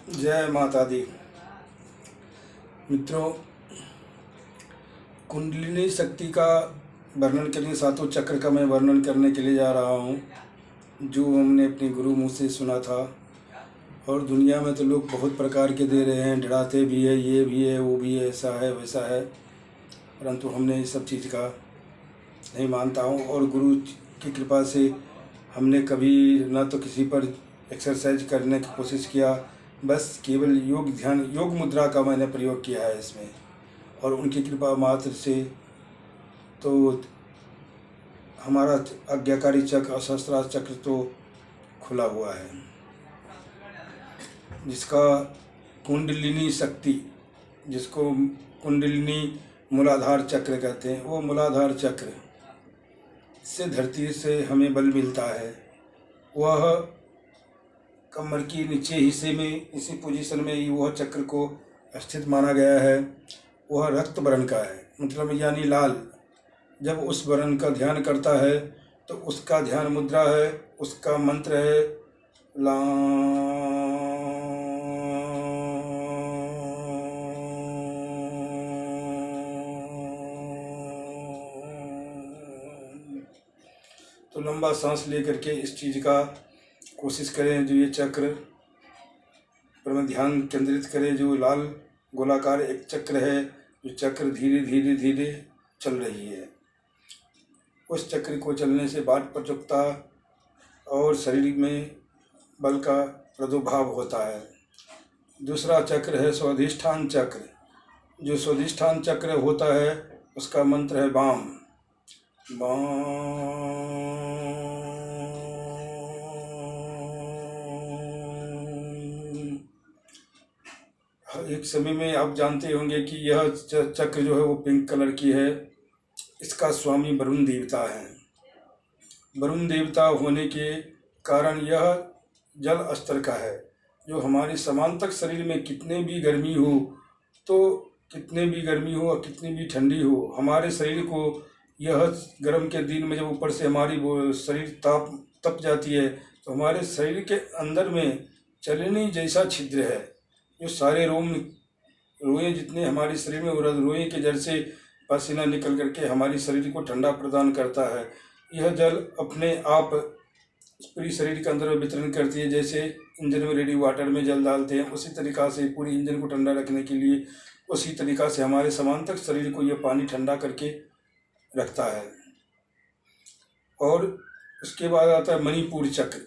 जय माता दी। मित्रों, कुंडलिनी शक्ति का वर्णन करने, सातों चक्र का मैं वर्णन करने के लिए जा रहा हूँ, जो हमने अपने गुरु मुँह से सुना था। और दुनिया में तो लोग बहुत प्रकार के दे रहे हैं, डराते भी है, ये भी है, वो भी है, ऐसा है वैसा है, परंतु हमने इस सब चीज़ का नहीं मानता हूँ। और गुरु की कृपा से हमने कभी ना तो किसी पर एक्सरसाइज करने की कोशिश किया, बस केवल योग ध्यान योग मुद्रा का मैंने प्रयोग किया है इसमें, और उनकी कृपा मात्र से तो हमारा आज्ञाकारी चक्र और सहस्त्रार चक्र तो खुला हुआ है, जिसका कुंडलिनी शक्ति, जिसको कुंडलिनी मूलाधार चक्र कहते हैं, वो मूलाधार चक्र से धरती से हमें बल मिलता है। वह कमर के नीचे हिस्से में, इसी पोजीशन में ही वह चक्र को स्थित माना गया है। वह रक्त वर्ण का है, मतलब यानी लाल। जब उस वर्ण का ध्यान करता है तो उसका ध्यान मुद्रा है, उसका मंत्र है ला। तो लंबा सांस लेकर के इस चीज़ का कोशिश करें, जो ये चक्र पर में ध्यान केंद्रित करें। जो लाल गोलाकार एक चक्र है, जो चक्र धीरे धीरे धीरे चल रही है, उस चक्र को चलने से वात प्रचुरता और शरीर में बल का प्रादुर्भाव होता है। दूसरा चक्र है स्वाधिष्ठान चक्र। जो स्वाधिष्ठान चक्र होता है उसका मंत्र है वाम। एक समय में आप जानते होंगे कि यह चक्र जो है वो पिंक कलर की है। इसका स्वामी वरुण देवता है। वरुण देवता होने के कारण यह जल स्तर का है, जो हमारे समांतक शरीर में कितने भी गर्मी हो और कितनी भी ठंडी हो, हमारे शरीर को यह गर्म के दिन में जब ऊपर से हमारी वो शरीर तप जाती है, तो हमारे शरीर के अंदर में चलनी जैसा छिद्र है। जो सारे रोए जितने हमारे शरीर में, रोए के जड़ से पसीना निकल करके हमारी शरीर को ठंडा प्रदान करता है। यह जल अपने आप पूरी शरीर के अंदर में वितरण करती है। जैसे इंजन में रेडी वाटर में जल डालते हैं, उसी तरीक़ा से पूरी इंजन को ठंडा रखने के लिए, उसी तरीक़ा से हमारे समांतक शरीर को यह पानी ठंडा करके रखता है। और उसके बाद आता है मणिपुर चक्र।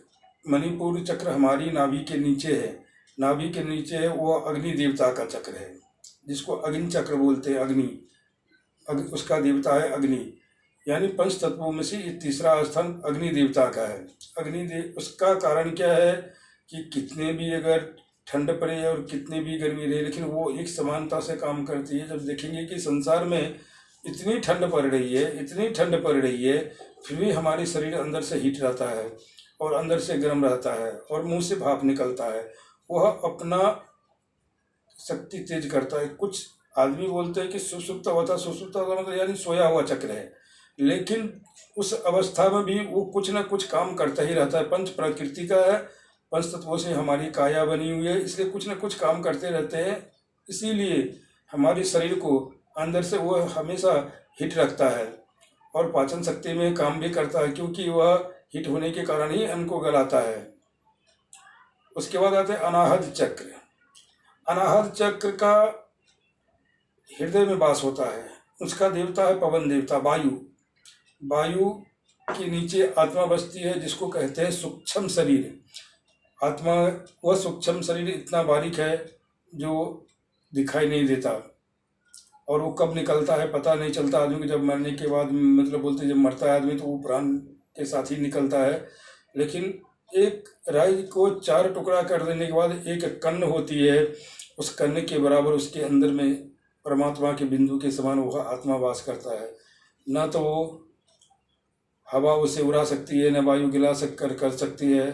मणिपुर चक्र हमारी नाभि के नीचे है। नाभि के नीचे है वो अग्नि देवता का चक्र है, जिसको अग्नि चक्र बोलते हैं। अग्नि उसका देवता है अग्नि, यानी पंच तत्वों में से ये तीसरा स्थान अग्नि देवता का है। उसका कारण क्या है कि कितने भी अगर ठंड पड़े और कितने भी गर्मी रहे, लेकिन वो एक समानता से काम करती है। जब देखेंगे कि संसार में इतनी ठंड पड़ रही है, फिर भी हमारे शरीर अंदर से हीट रहता है और अंदर से गर्म रहता है और मुंह से भाप निकलता है। वह अपना शक्ति तेज करता है। कुछ आदमी बोलते हैं कि सुसुप्त अवस्था मतलब यानी सोया हुआ चक्र है, लेकिन उस अवस्था में भी वो कुछ ना कुछ काम करता ही रहता है। पंच प्रकृति का है, पंच तत्वों से हमारी काया बनी हुई है, इसलिए कुछ ना कुछ काम करते रहते हैं। इसीलिए हमारे शरीर को अंदर से वो हमेशा हिट रखता है और पाचन शक्ति में काम भी करता है, क्योंकि वह हिट होने के कारण ही अन्न को गलाता है। उसके बाद आते हैं अनाहत चक्र। अनाहत चक्र का हृदय में वास होता है। उसका देवता है पवन देवता वायु। वायु के नीचे आत्मा बसती है, जिसको कहते हैं सूक्ष्म शरीर। आत्मा वह सूक्ष्म शरीर इतना बारीक है जो दिखाई नहीं देता, और वो कब निकलता है पता नहीं चलता। आदमी को जब मरने के बाद, मतलब बोलते जब मरता है आदमी तो वो प्राण के साथ ही निकलता है। लेकिन एक राई को 4 टुकड़ा कर देने के बाद एक कर्ण होती है, उस कर्ण के बराबर उसके अंदर में परमात्मा के बिंदु के समान वह आत्मा वास करता है। ना तो वो हवा उसे उड़ा सकती है, न वायु गिला कर सकती है।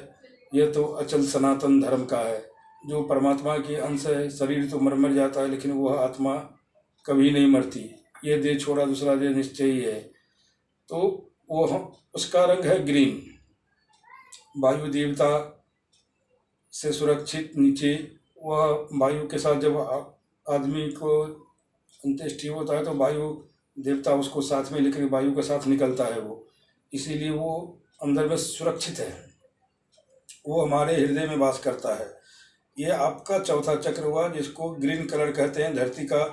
यह तो अचल सनातन धर्म का है, जो परमात्मा के अंश है। शरीर तो मर जाता है, लेकिन वह आत्मा कभी नहीं मरती। ये देह छोड़ा दूसरा देह निश्चय ही है। तो वो उसका रंग है ग्रीन। वायु देवता से सुरक्षित नीचे वह वायु के साथ जब आदमी को अंत्येष्टि होता है तो वायु देवता उसको साथ में लेकर वायु के साथ निकलता है वो, इसीलिए वो अंदर में सुरक्षित है, वो हमारे हृदय में वास करता है। ये आपका चौथा चक्र हुआ जिसको ग्रीन कलर कहते हैं, धरती का,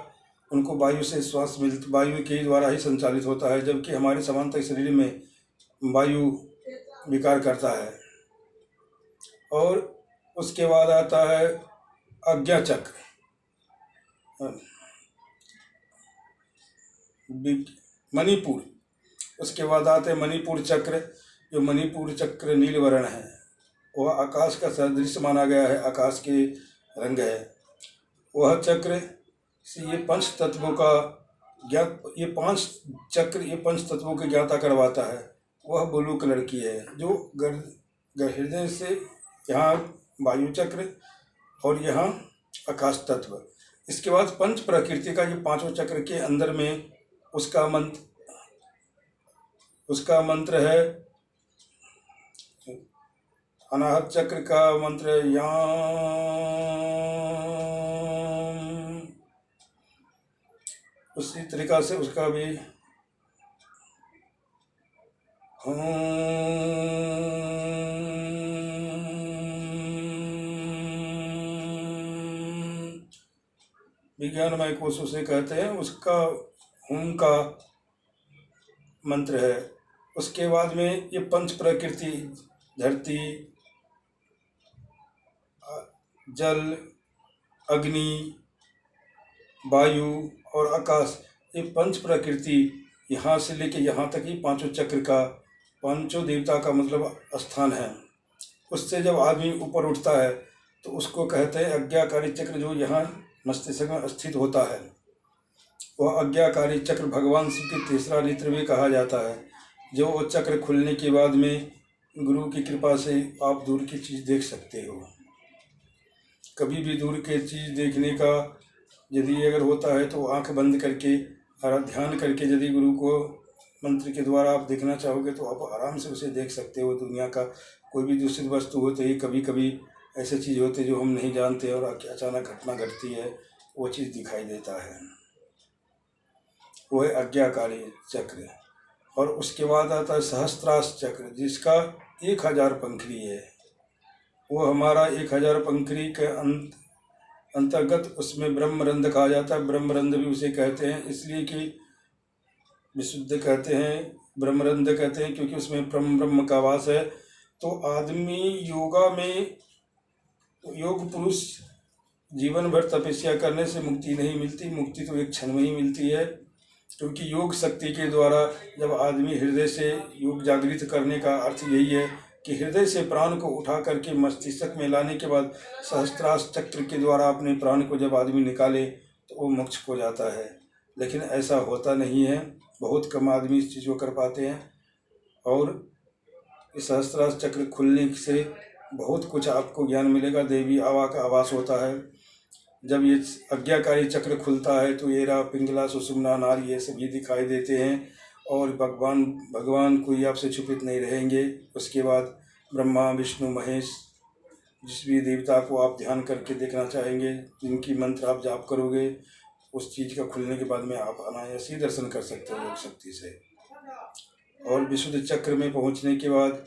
उनको वायु से श्वास वायु के द्वारा ही संचालित होता है, जबकि हमारे समांतर शरीर में वायु विकार करता है। और उसके बाद आता है आज्ञा चक्र, मणिपुर। उसके बाद आते हैं मणिपुर चक्र, जो मणिपुर चक्र नील वर्ण है, वह आकाश का सदृश माना गया है, आकाश के रंग है वह चक्र से ये पंच तत्वों का ज्ञात, ये पांच चक्र ये पंच तत्वों की ज्ञाता करवाता है। वह ब्लू कलर की है, जो हृदय से यहाँ वायु चक्र और यहाँ आकाश तत्व। इसके बाद पंच प्रकृति का ये पांचों चक्र के अंदर में उसका मंत्र है, अनाहत चक्र का मंत्र याम। उसी तरीका से उसका भी विज्ञानमय कोश उसे कहते हैं, उसका होम का मंत्र है। उसके बाद में ये पंच प्रकृति, धरती, जल, अग्नि, वायु और आकाश, ये पंच प्रकृति यहाँ से लेके यहाँ तक ही पांचों चक्र का, पांचों देवता का मतलब स्थान है। उससे जब आदमी ऊपर उठता है तो उसको कहते हैं आज्ञाकारी चक्र, जो यहाँ मस्तिष्क में स्थित होता है। वह आज्ञाकारी चक्र भगवान शिव की तीसरा नेत्र भी कहा जाता है। जो वो चक्र खुलने के बाद में गुरु की कृपा से आप दूर की चीज़ देख सकते हो। कभी भी दूर की चीज़ देखने का यदि अगर होता है तो आंख बंद करके और ध्यान करके यदि गुरु को मंत्र के द्वारा आप देखना चाहोगे तो आप आराम से उसे देख सकते हो। दुनिया का कोई भी दूसरी वस्तु होते ही कभी कभी ऐसे चीज़ होते जो हम नहीं जानते और अचानक घटना घटती है, वो चीज़ दिखाई देता है। वो है आज्ञाकारी चक्र। और उसके बाद आता है सहस्त्रार चक्र, जिसका 1000 पंखुड़ी है। वो हमारा 1000 पंखुड़ी के अंतर्गत उसमें ब्रह्मरंध्र कहा जाता है। ब्रह्मरंध्र भी उसे कहते हैं इसलिए कि विशुद्ध कहते हैं, ब्रह्मरंध्र कहते हैं क्योंकि उसमें ब्रह्म का वास है। तो आदमी योगा में, योग पुरुष जीवन भर तपस्या करने से मुक्ति नहीं मिलती, मुक्ति तो एक क्षण में ही मिलती है। क्योंकि योग शक्ति के द्वारा जब आदमी हृदय से योग जागृत करने का अर्थ यही है कि हृदय से प्राण को उठा करके मस्तिष्क में लाने के बाद सहस्त्रार चक्र के द्वारा अपने प्राण को जब आदमी निकाले तो वो मोक्ष को जाता है। लेकिन ऐसा होता नहीं है, बहुत कम आदमी इस चीज़ को कर पाते हैं। और इस सहस्त्रार चक्र खुलने से बहुत कुछ आपको ज्ञान मिलेगा। देवी आवा का आवास होता है। जब ये आज्ञाकारी चक्र खुलता है तो एरा, पिंगला, सुषुम्ना, नाड़ी ये सभी दिखाई देते हैं और भगवान कोई आपसे छुपित नहीं रहेंगे। उसके बाद ब्रह्मा, विष्णु, महेश, जिस भी देवता को आप ध्यान करके देखना चाहेंगे, जिनकी मंत्र आप जाप करोगे, उस चीज़ का खुलने के बाद में आप अनायास ही दर्शन कर सकते हो योग शक्ति से। और विशुद्ध चक्र में पहुंचने के बाद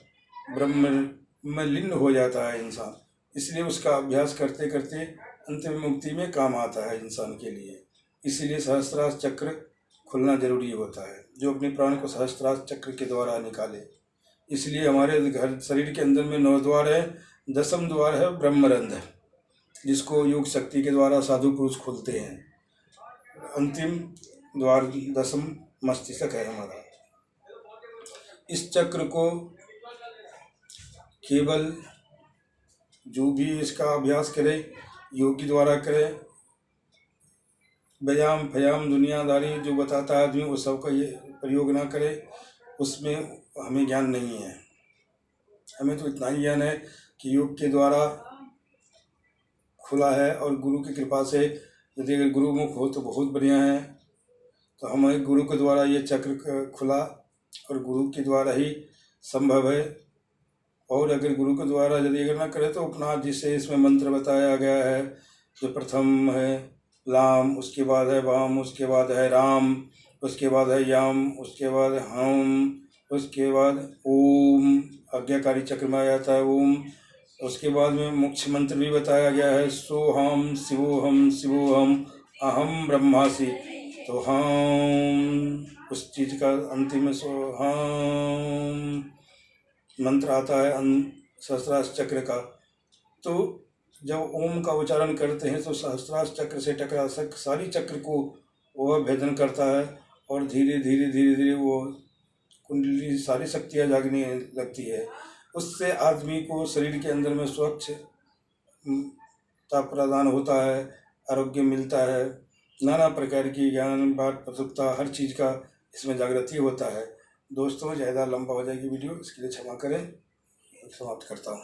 ब्रह्म में लीन हो जाता है इंसान। इसलिए उसका अभ्यास करते करते अंतिम मुक्ति में काम आता है इंसान के लिए। इसीलिए सहस्त्रार चक्र खुलना जरूरी होता है, जो अपने प्राण को सहस्त्रार चक्र के द्वारा निकाले। इसलिए हमारे घर शरीर के अंदर में 9 द्वार है। 10वां द्वार है ब्रह्मरंध्र, जिसको योग शक्ति के द्वारा साधु पुरुष खोलते हैं। अंतिम द्वार 10वां मस्तिष्क है हमारा। इस चक्र को केवल जो भी इसका अभ्यास करे, योगी द्वारा करे। व्यायाम फयाम दुनियादारी जो बताता है आदमी, वो सबका ये प्रयोग ना करे, उसमें हमें ज्ञान नहीं है। हमें तो इतना ही ज्ञान है कि योग के द्वारा खुला है और गुरु की कृपा से यदि अगर गुरुमुख हो तो बहुत बढ़िया है। तो हमारे गुरु के द्वारा ये चक्र खुला और गुरु के द्वारा ही संभव है। और अगर गुरु के द्वारा यदि अगर ना करे तो अपना जिससे इसमें मंत्र बताया गया है जो प्रथम है लाम, उसके बाद है वाम, उसके बाद है राम, उसके बाद है याम, उसके बाद हम, उसके बाद ओम, आज्ञाकारी चक्र में आ जाता है ओम। उसके बाद में मोक्ष मंत्र भी बताया गया है, सोहम शिवोहम अहम ब्रह्मासि। तो हम उस चीज का अंतिम में सोहम मंत्र आता है सहस्त्रार चक्र का। तो जब ओम का उच्चारण करते हैं तो सहस्त्रार चक्र से टकरा सारी चक्र को वह भेदन करता है और धीरे धीरे धीरे धीरे वो कुंडली सारी शक्तियाँ जागने लगती है। उससे आदमी को शरीर के अंदर में स्वच्छ ता प्रदान होता है, आरोग्य मिलता है, नाना प्रकार की ज्ञान बात प्रसुप्ता हर चीज़ का इसमें जागृति होता है। दोस्तों ज़्यादा लंबा हो जाएगी वीडियो, इसके लिए क्षमा करें, समाप्त करता हूँ।